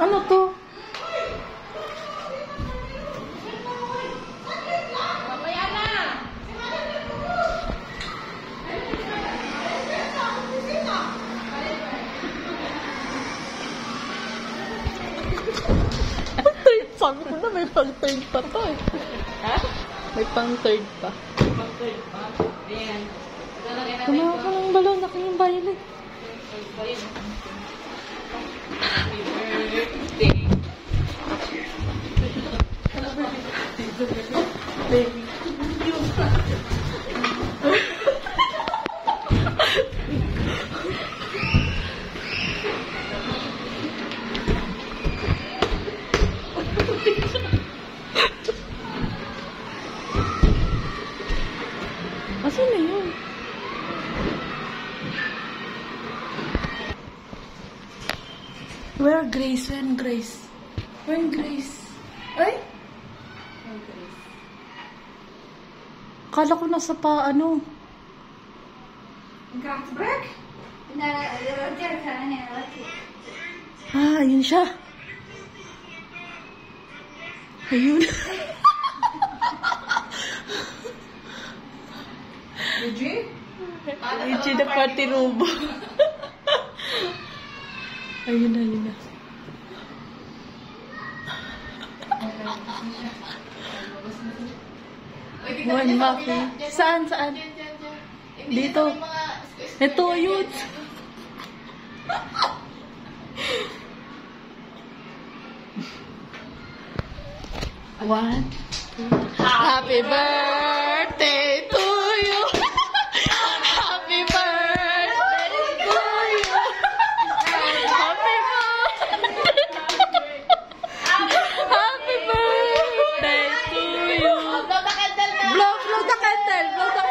Ano to? Sabi ko na may pang-third pa to eh. Ha? May pang-third pa. Pang-third pa? Ayan. Kumawa ka ng balon, ako yung violet. Happy birthday. Baby. Asan na yun? Where Grace? When Grace? When Grace? Ay? Kala ko nasa pa, ano? Gransbrek? Ah, yun siya. Ayun. Eugene? Ichi na pati rubo. Ayun na, ayun na. One Maki. Saan, saan? Dito. Ito, ayun. One, two. Happy birthday to you. Happy birthday to you. Happy birthday. Happy birthday to you. Blow the candle. Blow the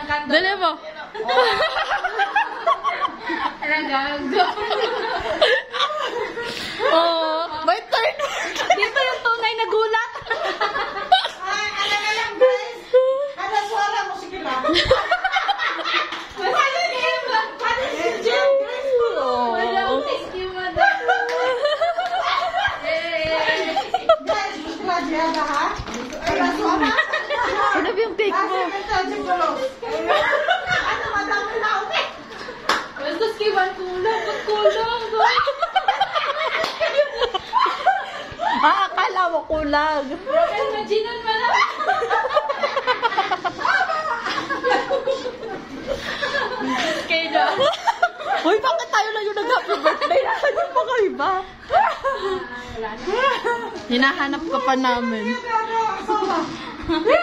candle. Dali mo. Oh, may turn. Dito yung tunay na gulat. Ay, ano na lang guys? Ano suwala mo sige lang? Ano si Jen? Grace po. Thank you, madam. Guys, gusto ka dyan ha? Ano suwala? Ano ba yung take mo? Ano madami na ako eh? Basta skiwan kulang. Kulang. Ah, akala mo kulang. Imaginean mo lang. Kaya Uy, bakit tayo lang yung nag-happy birthday? Nasaan yung mga iba? Hinahanap ka pa namin. Ano?